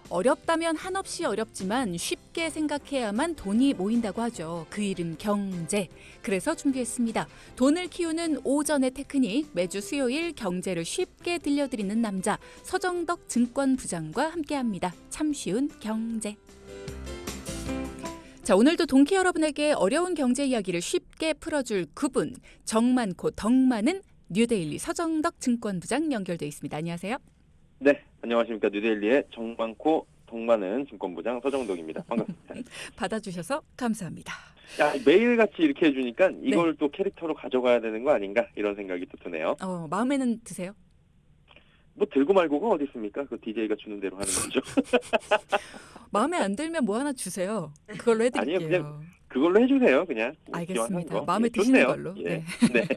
어렵다면 한없이 어렵지만 쉽게 생각해야만 돈이 모인다고 하죠. 그 이름 경제. 그래서 준비했습니다. 돈을 키우는 오전의 테크닉, 매주 수요일 경제를 쉽게 들려드리는 남자 서정덕 증권부장과 함께합니다. 참 쉬운 경제. 자, 오늘도 동키 여러분에게 어려운 경제 이야기를 쉽게 풀어줄 그분, 정 많고 덕 많은 뉴데일리 서정덕 증권부장 연결돼 있습니다. 안녕하세요. 네, 안녕하십니까. 뉴데일리의 정 많고 덕 많은 증권부장 서정덕입니다. 반갑습니다. 받아주셔서 감사합니다. 야, 매일같이 이렇게 해주니까 이걸 또 캐릭터로 가져가야 되는 거 아닌가 이런 생각이 또 드네요. 마음에는 드세요? 뭐 들고 말고가 어디 있습니까? 그 DJ가 주는 대로 하는 거죠. 마음에 안 들면 뭐 하나 주세요. 그걸로 해드릴게요. 아니요, 그냥 그걸로 해주세요. 그냥. 알겠습니다. 거. 마음에 예, 드시는 좋네요. 걸로. 예. 네. 네.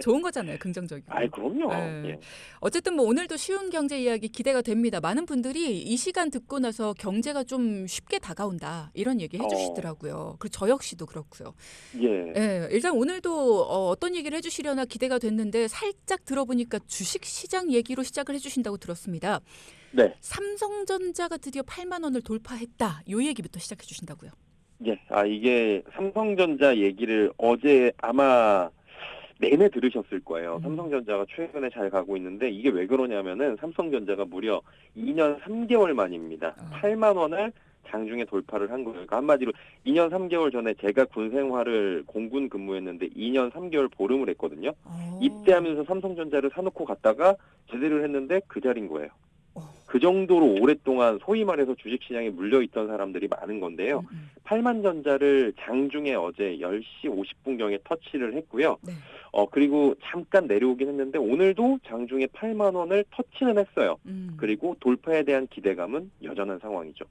좋은 거잖아요. 긍정적이고. 아이, 그럼요. 네. 예. 어쨌든 뭐 오늘도 쉬운 경제 이야기 기대가 됩니다. 많은 분들이 이 시간 듣고 나서 경제가 좀 쉽게 다가온다. 이런 얘기 해주시더라고요. 그리고 저 역시도 그렇고요. 예. 네, 일단 오늘도 어떤 얘기를 해주시려나 기대가 됐는데 살짝 들어보니까 주식시장 얘기로 시작을 해주신다고 들었습니다. 네. 삼성전자가 드디어 8만 원을 돌파했다. 이 얘기부터 시작해 주신다고요. 예. 이게 삼성전자 얘기를 어제 아마 내내 들으셨을 거예요. 삼성전자가 최근에 잘 가고 있는데 이게 왜 그러냐면은 삼성전자가 무려 2년 3개월 만입니다. 8만 원을 장중에 돌파를 한 거예요. 그러니까 한마디로 2년 3개월 전에 제가 군 생활을 공군 근무했는데 2년 3개월 보름을 했거든요. 입대하면서 삼성전자를 사놓고 갔다가 제대를 했는데 그 자리인 거예요. 그 정도로 오랫동안 소위 말해서 주식시장에 물려있던 사람들이 많은 건데요. 8만 전자를 장중에 어제 10시 50분경에 터치를 했고요. 네. 그리고 잠깐 내려오긴 했는데 오늘도 장중에 8만 원을 터치는 했어요. 그리고 돌파에 대한 기대감은 여전한 상황이죠.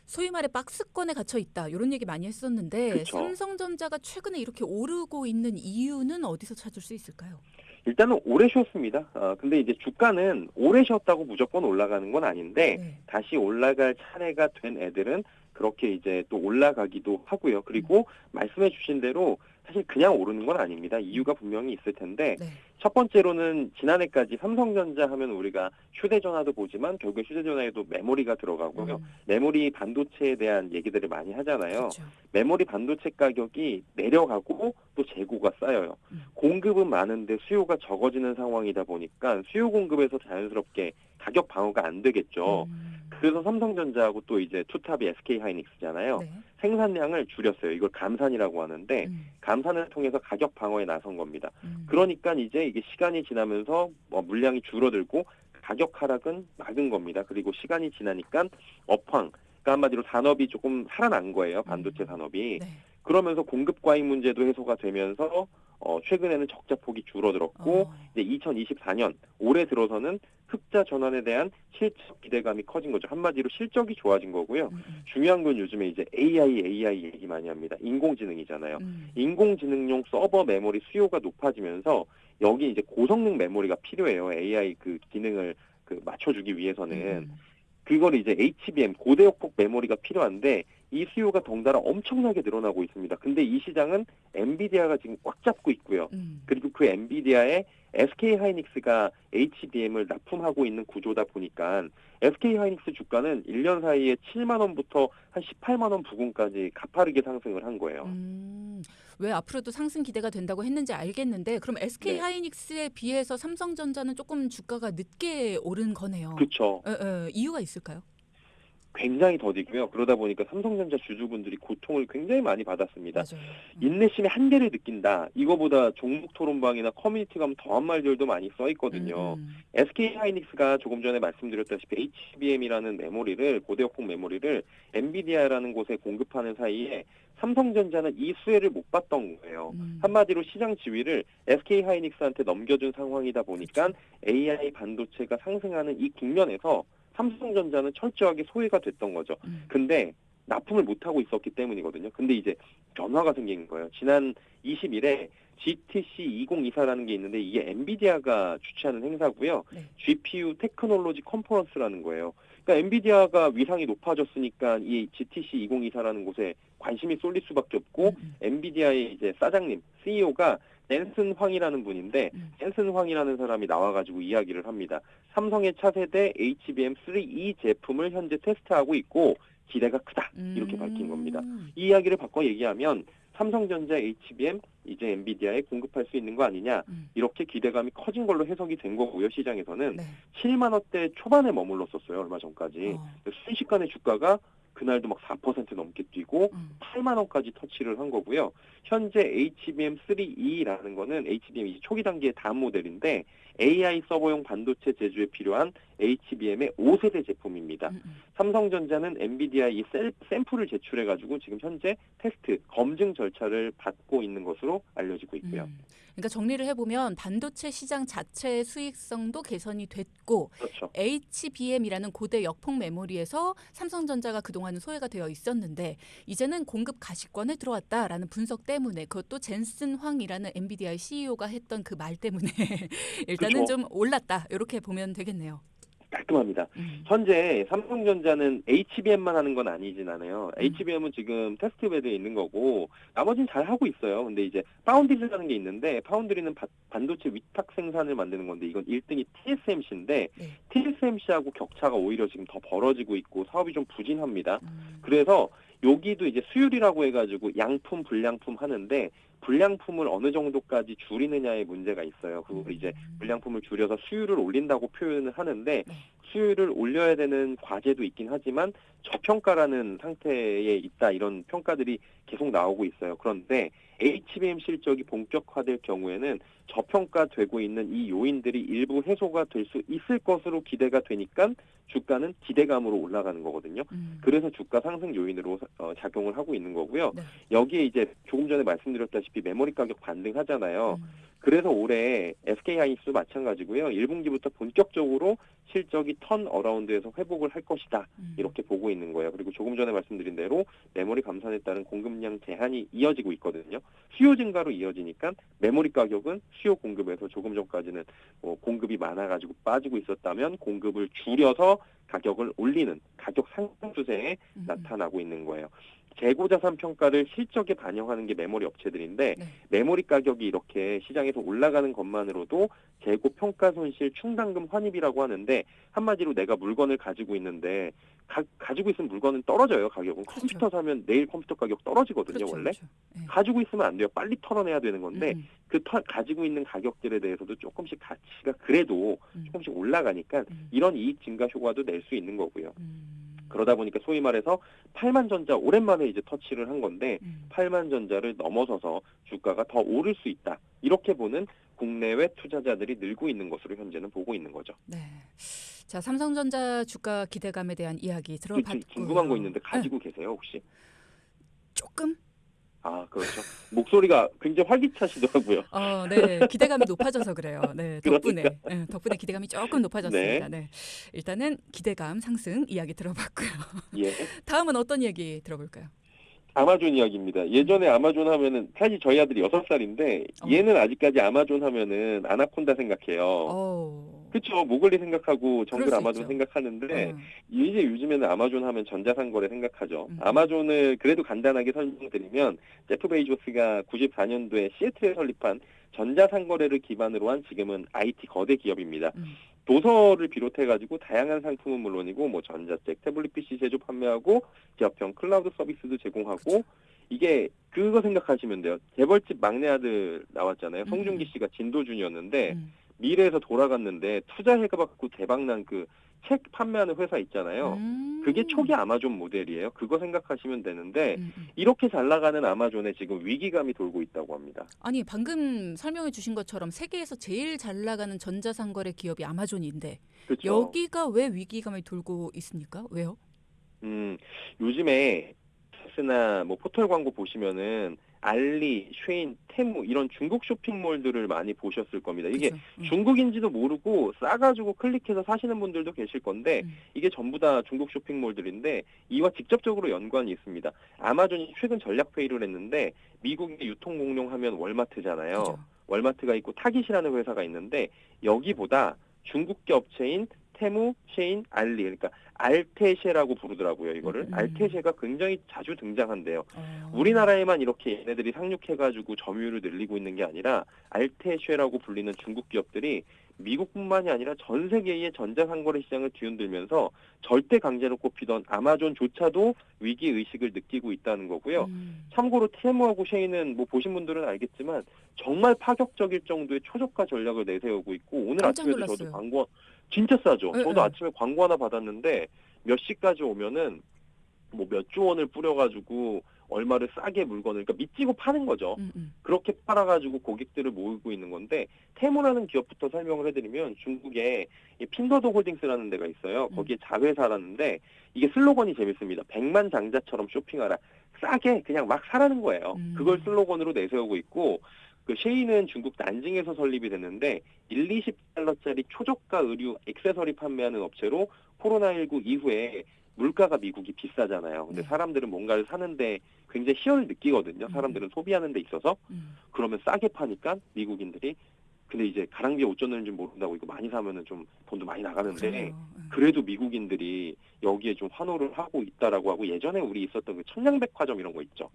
소위 말해 박스권에 갇혀 있다. 이런 얘기 많이 했었는데 그쵸. 삼성전자가 최근에 이렇게 오르고 있는 이유는 어디서 찾을 수 있을까요? 일단은 오래 쉬었습니다. 근데 이제 주가는 오래 쉬었다고 무조건 올라가는 건 아닌데 다시 올라갈 차례가 된 애들은 그렇게 이제 또 올라가기도 하고요. 그리고 말씀해 주신 대로 사실 그냥 오르는 건 아닙니다. 이유가 분명히 있을 텐데 첫 번째로는 지난해까지 삼성전자 하면 우리가 휴대전화도 보지만 결국에 휴대전화에도 메모리가 들어가고요. 메모리 반도체에 대한 얘기들을 많이 하잖아요. 그렇죠. 메모리 반도체 가격이 내려가고 또 재고가 쌓여요. 공급은 많은데 수요가 적어지는 상황이다 보니까 수요 공급에서 자연스럽게 가격 방어가 안 되겠죠. 그래서 삼성전자하고 또 이제 투탑이 SK하이닉스잖아요. 생산량을 줄였어요. 이걸 감산이라고 하는데 감산을 통해서 가격 방어에 나선 겁니다. 그러니까 이제 이게 시간이 지나면서 물량이 줄어들고 가격 하락은 막은 겁니다. 그리고 시간이 지나니까 업황, 그러니까 한마디로 산업이 조금 살아난 거예요. 반도체 산업이. 그러면서 공급 과잉 문제도 해소가 되면서 최근에는 적자 폭이 줄어들었고 이제 2024년 올해 들어서는 흑자 전환에 대한 실적 기대감이 커진 거죠. 한마디로 실적이 좋아진 거고요. 중요한 건 요즘에 이제 AI 얘기 많이 합니다. 인공지능이잖아요. 인공지능용 서버 메모리 수요가 높아지면서 여기 이제 고성능 메모리가 필요해요. AI 그 기능을 맞춰주기 위해서는. 그걸 이제 HBM 고대역폭 메모리가 필요한데 이 수요가 덩달아 엄청나게 늘어나고 있습니다. 근데 이 시장은 엔비디아가 지금 꽉 잡고 있고요. 그리고 그 엔비디아에 SK하이닉스가 HBM을 납품하고 있는 구조다 보니까 SK하이닉스 주가는 1년 사이에 7만 원부터 한 18만 원 부근까지 가파르게 상승을 한 거예요. 왜 앞으로도 상승 기대가 된다고 했는지 알겠는데 그럼 SK하이닉스에 비해서 삼성전자는 조금 주가가 늦게 오른 거네요. 그렇죠. 이유가 있을까요? 굉장히 더디고요. 그러다 보니까 삼성전자 주주분들이 고통을 굉장히 많이 받았습니다. 맞아요. 인내심의 한계를 느낀다. 이거보다 종목 토론방이나 커뮤니티 가면 더한 말들도 많이 써 있거든요. SK하이닉스가 조금 전에 말씀드렸다시피 HBM이라는 메모리를 고대역폭 메모리를 엔비디아라는 곳에 공급하는 사이에 삼성전자는 이 수혜를 못 봤던 거예요. 한마디로 시장 지위를 SK하이닉스한테 넘겨준 상황이다 보니까 AI 반도체가 상승하는 이 국면에서 삼성전자는 철저하게 소외가 됐던 거죠. 근데 납품을 못하고 있었기 때문이거든요. 근데 이제 변화가 생긴 거예요. 지난 20일에 GTC 2024라는 게 있는데 이게 엔비디아가 주최하는 행사고요. GPU 테크놀로지 컨퍼런스라는 거예요. 그러니까 엔비디아가 위상이 높아졌으니까 이 GTC 2024라는 곳에 관심이 쏠릴 수밖에 없고 엔비디아의 이제 사장님, CEO가 댄슨 황이라는 분인데 댄슨 황이라는 사람이 나와가지고 이야기를 합니다. 삼성의 차세대 HBM3E 제품을 현재 테스트하고 있고 기대가 크다 이렇게 밝힌 겁니다. 이 이야기를 바꿔 얘기하면 삼성전자 HBM 이제 엔비디아에 공급할 수 있는 거 아니냐 이렇게 기대감이 커진 걸로 해석이 된 거고요. 시장에서는 네. 7만 원대 초반에 머물렀었어요. 얼마 전까지. 순식간에 주가가 그날도 막 4% 넘게 뛰고 8만 원까지 터치를 한 거고요. 현재 HBM3E라는 거는 HBM 초기 단계의 다음 모델인데 AI 서버용 반도체 제조에 필요한 HBM의 5세대 제품입니다. 삼성전자는 엔비디아 이 샘플을 제출해가지고 지금 현재 테스트, 검증 절차를 받고 있는 것으로 알려지고 있고요. 그러니까 정리를 해보면 반도체 시장 자체의 수익성도 개선이 됐고 그렇죠. HBM이라는 고대 역폭 메모리에서 삼성전자가 그동안은 소외가 되어 있었는데 이제는 공급 가시권에 들어왔다라는 분석 때문에 그것도 젠슨 황이라는 엔비디아의 CEO가 했던 그 말 때문에 일단은 그렇죠. 좀 올랐다 이렇게 보면 되겠네요. 깔끔합니다. 현재 삼성전자는 HBM만 하는 건 아니진 않아요. HBM은 지금 테스트 배드에 있는 거고 나머지는 잘 하고 있어요. 근데 이제 파운드리라는 게 있는데 파운드리는 반도체 위탁 생산을 만드는 건데 이건 1등이 TSMC인데 TSMC하고 격차가 오히려 지금 더 벌어지고 있고 사업이 좀 부진합니다. 그래서 여기도 이제 수율이라고 해가지고 양품, 불량품 하는데 불량품을 어느 정도까지 줄이느냐의 문제가 있어요. 그걸 이제 불량품을 줄여서 수율을 올린다고 표현을 하는데 수율을 올려야 되는 과제도 있긴 하지만 저평가라는 상태에 있다 이런 평가들이 계속 나오고 있어요. 그런데 HBM 실적이 본격화될 경우에는 저평가되고 있는 이 요인들이 일부 해소가 될 수 있을 것으로 기대가 되니까 주가는 기대감으로 올라가는 거거든요. 그래서 주가 상승 요인으로 작용을 하고 있는 거고요. 여기에 이제 조금 전에 말씀드렸다시피 메모리 가격 반등하잖아요. 그래서 올해 SK하이닉스도 마찬가지고요. 1분기부터 본격적으로 실적이 턴 어라운드에서 회복을 할 것이다. 이렇게 보고 있는 거예요. 그리고 조금 전에 말씀드린 대로 메모리 감산에 따른 공급량 제한이 이어지고 있거든요. 수요 증가로 이어지니까 메모리 가격은 수요 공급에서 조금 전까지는 공급이 많아가지고 빠지고 있었다면 공급을 줄여서 가격을 올리는 가격 상승 추세에 나타나고 있는 거예요. 재고자산 평가를 실적에 반영하는 게 메모리 업체들인데 메모리 가격이 이렇게 시장에서 올라가는 것만으로도 재고 평가 손실 충당금 환입이라고 하는데 한마디로 내가 물건을 가지고 있는데 가지고 있으면 물건은 떨어져요. 가격은. 그렇죠. 컴퓨터 사면 내일 컴퓨터 가격 떨어지거든요. 그렇죠, 원래. 그렇죠. 가지고 있으면 안 돼요. 빨리 털어내야 되는 건데 가지고 있는 가격들에 대해서도 조금씩 가치가 그래도 조금씩 올라가니까 이런 이익 증가 효과도 낼 수 있는 거고요. 그러다 보니까 소위 말해서 8만전자 오랜만에 이제 터치를 한 건데 8만전자를 넘어서서 주가가 더 오를 수 있다. 이렇게 보는 국내외 투자자들이 늘고 있는 것으로 현재는 보고 있는 거죠. 네. 자, 삼성전자 주가 기대감에 대한 이야기 들어봤고요. 궁금한 거 있는데 가지고 계세요 혹시? 조금? 아, 그렇죠. 목소리가 굉장히 활기차시더라고요. 네. 기대감이 높아져서 그래요. 네, 덕분에. 그러니까. 네, 덕분에 기대감이 조금 높아졌습니다. 네. 일단은 기대감 상승 이야기 들어봤고요. 예. 다음은 어떤 이야기 들어볼까요? 아마존 이야기입니다. 예전에 아마존 하면은 사실 저희 아들이 6살인데 얘는 아직까지 아마존 하면은 아나콘다 생각해요. 그렇죠. 모글리 생각하고 정글 아마존 생각하는데 이제 요즘에는 아마존 하면 전자상거래 생각하죠. 아마존을 그래도 간단하게 설명드리면 제프 베이조스가 94년도에 시애틀에 설립한 전자상거래를 기반으로 한 지금은 IT 거대 기업입니다. 도서를 비롯해가지고 다양한 상품은 물론이고 뭐 전자책, 태블릿 PC 제조 판매하고 기업형 클라우드 서비스도 제공하고 그렇죠. 이게 그거 생각하시면 돼요. 재벌집 막내 아들 나왔잖아요. 송중기 씨가 진도준이었는데 미래에서 돌아갔는데 투자해갖고 대박난 그 책 판매하는 회사 있잖아요. 그게 초기 아마존 모델이에요. 그거 생각하시면 되는데 이렇게 잘 나가는 아마존에 지금 위기감이 돌고 있다고 합니다. 아니 방금 설명해 주신 것처럼 세계에서 제일 잘 나가는 전자상거래 기업이 아마존인데 그렇죠. 여기가 왜 위기감이 돌고 있습니까? 왜요? 요즘에 나 뭐 포털 광고 보시면은 알리, 쉐인, 테무 이런 중국 쇼핑몰들을 많이 보셨을 겁니다. 이게 그렇죠. 중국인지도 모르고 싸가지고 클릭해서 사시는 분들도 계실 건데 이게 전부 다 중국 쇼핑몰들인데 이와 직접적으로 연관이 있습니다. 아마존이 최근 전략 회의를 했는데 미국의 유통 공룡하면 월마트잖아요. 그렇죠. 월마트가 있고 타깃이라는 회사가 있는데 여기보다 중국계 업체인 테무, 셰인, 알리 그러니까 알테셰라고 부르더라고요. 이거를 알테셰가 굉장히 자주 등장한대요. 우리나라에만 이렇게 얘네들이 상륙해가지고 점유율을 늘리고 있는 게 아니라 알테셰라고 불리는 중국 기업들이 미국뿐만이 아니라 전 세계의 전자상거래 시장을 뒤흔들면서 절대 강자로 꼽히던 아마존조차도 위기 의식을 느끼고 있다는 거고요. 참고로 테무하고 셰인은 뭐 보신 분들은 알겠지만 정말 파격적일 정도의 초저가 전략을 내세우고 있고 오늘 깜짝 아침에도 놀랐어요. 저도 광고 진짜 싸죠. 네, 저도 네. 아침에 광고 하나 받았는데 몇 시까지 오면은 뭐 몇 조 원을 뿌려가지고 얼마를 싸게 물건을 그러니까 믿지고 파는 거죠. 그렇게 팔아가지고 고객들을 모으고 있는 건데 테무라는 기업부터 설명을 해드리면 중국에 이 핀더도 홀딩스라는 데가 있어요. 거기에 자회사라는데 이게 슬로건이 재밌습니다. 100만 장자처럼 쇼핑하라. 싸게 그냥 막 사라는 거예요. 그걸 슬로건으로 내세우고 있고 그 셰인은 중국 난징에서 설립이 됐는데 20달러짜리 초저가 의류 액세서리 판매하는 업체로 코로나19 이후에 물가가 미국이 비싸잖아요. 근데 사람들은 뭔가를 사는데 굉장히 희열을 느끼거든요. 사람들은 소비하는 데 있어서. 그러면 싸게 파니까 미국인들이 근데 이제 가랑비에 옷 젖는지 모른다고 이거 많이 사면은 좀 돈도 많이 나가는데 그래도 미국인들이 여기에 좀 환호를 하고 있다라고 하고 예전에 우리 있었던 그 청량백화점 이런 거 있죠.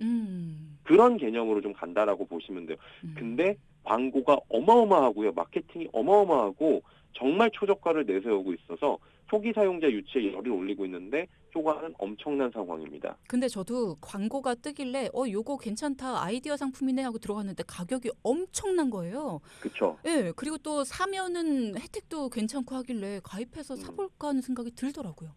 그런 개념으로 좀 간다라고 보시면 돼요. 근데 광고가 어마어마하고요. 마케팅이 어마어마하고 정말 초저가를 내세우고 있어서 초기 사용자 유치에 열을 올리고 있는데 초과는 엄청난 상황입니다. 근데 저도 광고가 뜨길래 요거 괜찮다 아이디어 상품이네 하고 들어갔는데 가격이 엄청난 거예요. 그렇죠. 예, 그리고 또 사면은 혜택도 괜찮고 하길래 가입해서 사볼까 하는 생각이 들더라고요.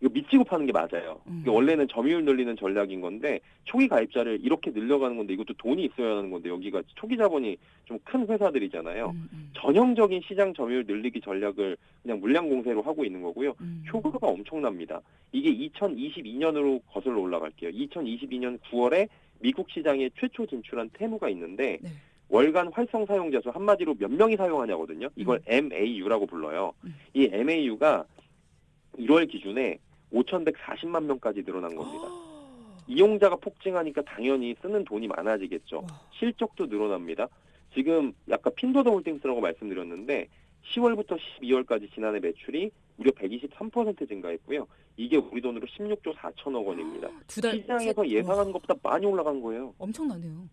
이거 미치고 파는 게 맞아요. 이게 원래는 점유율 늘리는 전략인 건데 초기 가입자를 이렇게 늘려가는 건데 이것도 돈이 있어야 하는 건데 여기가 초기 자본이 좀 큰 회사들이잖아요. 전형적인 시장 점유율 늘리기 전략을 그냥 물량 공세로 하고 있는 거고요. 효과가 엄청납니다. 이게 2022년으로 거슬러 올라갈게요. 2022년 9월에 미국 시장에 최초 진출한 테무가 있는데 월간 활성 사용자 수 한마디로 몇 명이 사용하냐거든요. 이걸 MAU라고 불러요. 이 MAU가 1월 기준에 5,140만 명까지 늘어난 겁니다. 이용자가 폭증하니까 당연히 쓰는 돈이 많아지겠죠. 실적도 늘어납니다. 지금 약간 핀도더 홀딩스라고 말씀드렸는데 10월부터 12월까지 지난해 매출이 무려 123% 증가했고요. 이게 우리 돈으로 16조 4천억 원입니다. 시장에서 예상한 것보다 많이 올라간 거예요. 엄청나네요.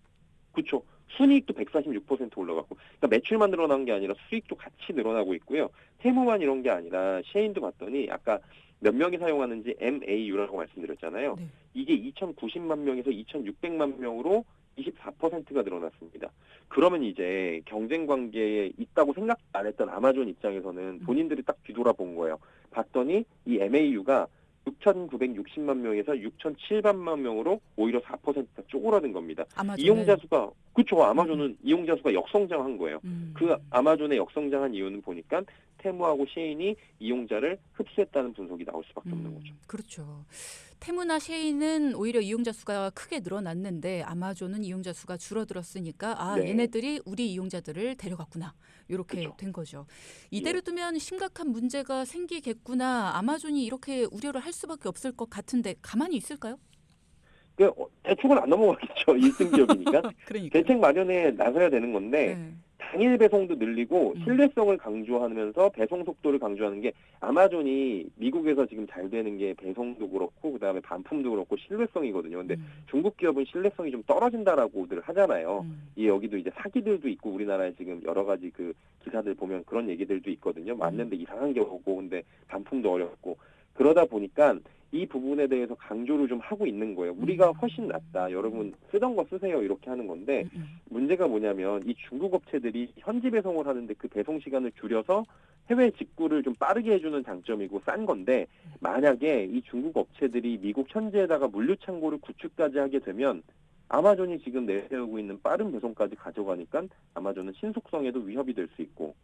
그렇죠. 순이익도 146% 올라갔고 그러니까 매출만 늘어난 게 아니라 수익도 같이 늘어나고 있고요. 테무만 이런 게 아니라 셰인도 봤더니 아까 몇 명이 사용하는지 MAU라고 말씀드렸잖아요. 이게 2,090만 명에서 2,600만 명으로 24%가 늘어났습니다. 그러면 이제 경쟁 관계에 있다고 생각 안 했던 아마존 입장에서는 본인들이 딱 뒤돌아본 거예요. 봤더니 이 MAU가 6,960만 명에서 6,700만 명으로 오히려 4%가 쪼그라든 겁니다. 아마존은? 이용자 수가 그렇죠. 아마존은 이용자 수가 역성장한 거예요. 그 아마존의 역성장한 이유는 보니까 테무하고 셰인이 이용자를 흡수했다는 분석이 나올 수밖에 없는 거죠. 그렇죠. 테무나 셰인은 오히려 이용자 수가 크게 늘어났는데 아마존은 이용자 수가 줄어들었으니까 얘네들이 우리 이용자들을 데려갔구나. 이렇게 그쵸. 된 거죠. 이대로 두면 심각한 문제가 생기겠구나. 아마존이 이렇게 우려를 할 수밖에 없을 것 같은데 가만히 있을까요? 대충은 안 넘어가겠죠. 1등 기업이니까. 그러니까. 대책 마련에 나서야 되는 건데 당일 배송도 늘리고 신뢰성을 강조하면서 배송 속도를 강조하는 게 아마존이 미국에서 지금 잘 되는 게 배송도 그렇고 그다음에 반품도 그렇고 신뢰성이거든요. 근데 중국 기업은 신뢰성이 좀 떨어진다라고들 하잖아요. 여기도 이제 사기들도 있고 우리나라에 지금 여러 가지 그 기사들 보면 그런 얘기들도 있거든요. 맞는데 이상한 게 오고 근데 반품도 어렵고 그러다 보니까 이 부분에 대해서 강조를 좀 하고 있는 거예요. 우리가 훨씬 낫다. 여러분 쓰던 거 쓰세요. 이렇게 하는 건데 문제가 뭐냐면 이 중국 업체들이 현지 배송을 하는데 그 배송 시간을 줄여서 해외 직구를 좀 빠르게 해주는 장점이고 싼 건데 만약에 이 중국 업체들이 미국 현지에다가 물류 창고를 구축까지 하게 되면 아마존이 지금 내세우고 있는 빠른 배송까지 가져가니까 아마존은 신속성에도 위협이 될 수 있고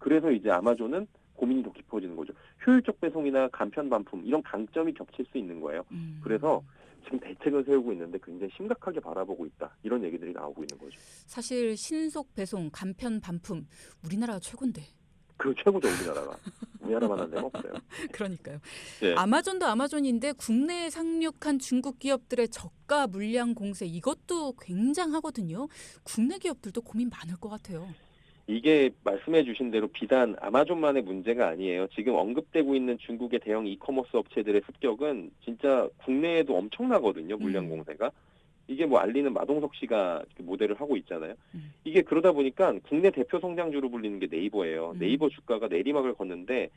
그래서 이제 아마존은 고민이 더 깊어지는 거죠. 효율적 배송이나 간편 반품 이런 강점이 겹칠 수 있는 거예요. 그래서 지금 대책을 세우고 있는데 굉장히 심각하게 바라보고 있다. 이런 얘기들이 나오고 있는 거죠. 사실 신속 배송, 간편 반품 우리나라가 최고인데. 그 최고죠 우리나라가. 우리나라만한 데가 없어요. 그러니까요. 네. 아마존도 아마존인데 국내에 상륙한 중국 기업들의 저가 물량 공세 이것도 굉장하거든요. 국내 기업들도 고민 많을 것 같아요. 이게 말씀해 주신 대로 비단 아마존만의 문제가 아니에요. 지금 언급되고 있는 중국의 대형 이커머스 업체들의 습격은 진짜 국내에도 엄청나거든요. 물량 공세가. 이게 뭐 알리는 마동석 씨가 모델을 하고 있잖아요. 이게 그러다 보니까 국내 대표 성장주로 불리는 게 네이버예요. 네이버 주가가 내리막을 걷는데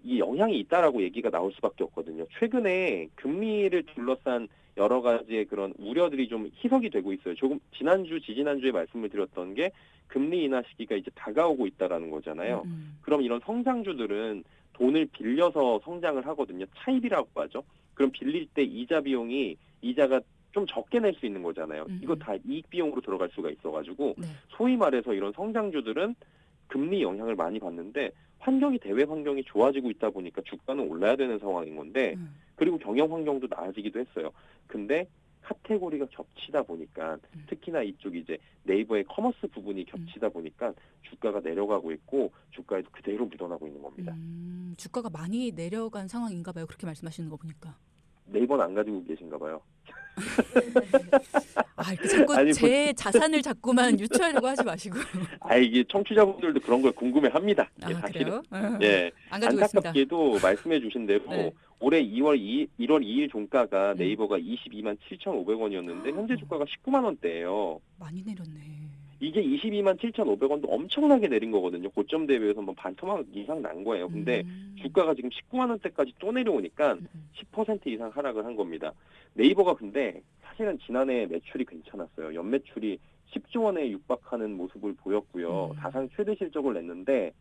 이 영향이 있다라고 얘기가 나올 수밖에 없거든요. 최근에 금리를 둘러싼 여러 가지의 그런 우려들이 좀 희석이 되고 있어요. 조금 지지난주에 말씀을 드렸던 게 금리 인하 시기가 이제 다가오고 있다라는 거잖아요. 그럼 이런 성장주들은 돈을 빌려서 성장을 하거든요. 차입이라고 하죠. 그럼 빌릴 때 이자가 좀 적게 낼 수 있는 거잖아요. 이거 다 이익 비용으로 들어갈 수가 있어가지고 네. 소위 말해서 이런 성장주들은 금리 영향을 많이 받는데 대외 환경이 좋아지고 있다 보니까 주가는 올라야 되는 상황인 건데 그리고 경영 환경도 나아지기도 했어요. 근데 카테고리가 겹치다 보니까 특히나 이쪽 이제 네이버의 커머스 부분이 겹치다 보니까 주가가 내려가고 있고 주가에도 그대로 묻어나고 있는 겁니다. 주가가 많이 내려간 상황인가 봐요. 그렇게 말씀하시는 거 보니까. 네이버는 안 가지고 계신가 봐요. 이렇게 자꾸 아니, 제 자산을 자꾸만 유추하려고 하지 마시고요. 이게 청취자분들도 그런 걸 궁금해합니다. 그래요? 예, 안 가지고 있습니다. 안타깝게도 말씀해주신 대로 네. 올해 1월 2일 종가가 네이버가 22만 7,500원이었는데 현재 주가가 19만 원대예요. 많이 내렸네. 이게 22만 7,500원도 엄청나게 내린 거거든요. 고점 대비해서 뭐 반토막 이상 난 거예요. 근데 주가가 지금 19만 원대까지 또 내려오니까 10% 이상 하락을 한 겁니다. 네이버가 근데 사실은 지난해 매출이 괜찮았어요. 연매출이 10조 원에 육박하는 모습을 보였고요. 사상 최대 실적을 냈는데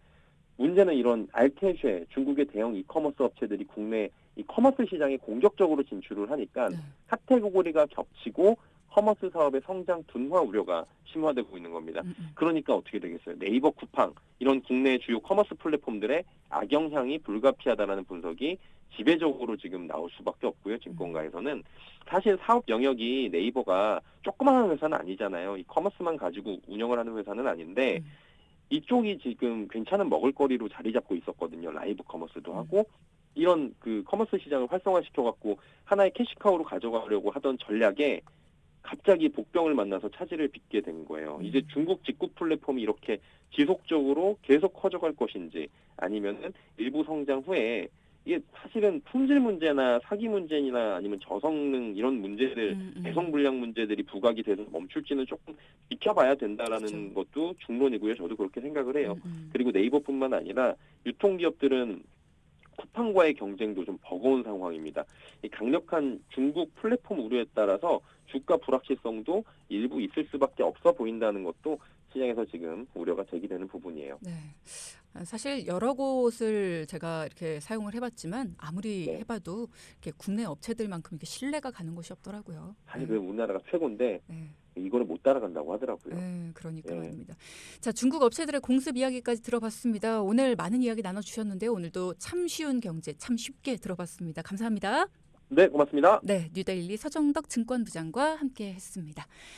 문제는 이런 알테쉐 중국의 대형 이커머스 업체들이 국내 이 커머스 시장에 공격적으로 진출을 하니까 카테고리가 겹치고 커머스 사업의 성장 둔화 우려가 심화되고 있는 겁니다. 그러니까 어떻게 되겠어요? 네이버 쿠팡 이런 국내 주요 커머스 플랫폼들의 악영향이 불가피하다라는 분석이 지배적으로 지금 나올 수밖에 없고요. 증권가에서는 사실 사업 영역이 네이버가 조그마한 회사는 아니잖아요. 이 커머스만 가지고 운영을 하는 회사는 아닌데 이쪽이 지금 괜찮은 먹을거리로 자리 잡고 있었거든요. 라이브 커머스도 하고 이런 그 커머스 시장을 활성화시켜 갖고 하나의 캐시카우로 가져가려고 하던 전략에 갑자기 복병을 만나서 차질을 빚게 된 거예요. 이제 중국 직구 플랫폼이 이렇게 지속적으로 계속 커져갈 것인지 아니면은 일부 성장 후에 이게 사실은 품질 문제나 사기 문제나 아니면 저성능 이런 문제들, 배송 불량 문제들이 부각이 돼서 멈출지는 조금 지켜봐야 된다라는 것도 중론이고요. 저도 그렇게 생각을 해요. 그리고 네이버뿐만 아니라 유통기업들은 쿠팡과의 경쟁도 좀 버거운 상황입니다. 이 강력한 중국 플랫폼 우려에 따라서 주가 불확실성도 일부 있을 수밖에 없어 보인다는 것도 시장에서 지금 우려가 제기되는 부분이에요. 네. 사실 여러 곳을 제가 이렇게 사용을 해봤지만 아무리 네. 해봐도 이렇게 국내 업체들만큼 이렇게 신뢰가 가는 곳이 없더라고요. 사실 그 우리나라가 최고인데 네. 이거를 못 따라간다고 하더라고요. 네, 그러니까 네. 말입니다. 자, 중국 업체들의 공습 이야기까지 들어봤습니다. 오늘 많은 이야기 나눠주셨는데요. 오늘도 참 쉬운 경제, 참 쉽게 들어봤습니다. 감사합니다. 네, 고맙습니다. 네, 뉴데일리 서정덕 증권부장과 함께했습니다.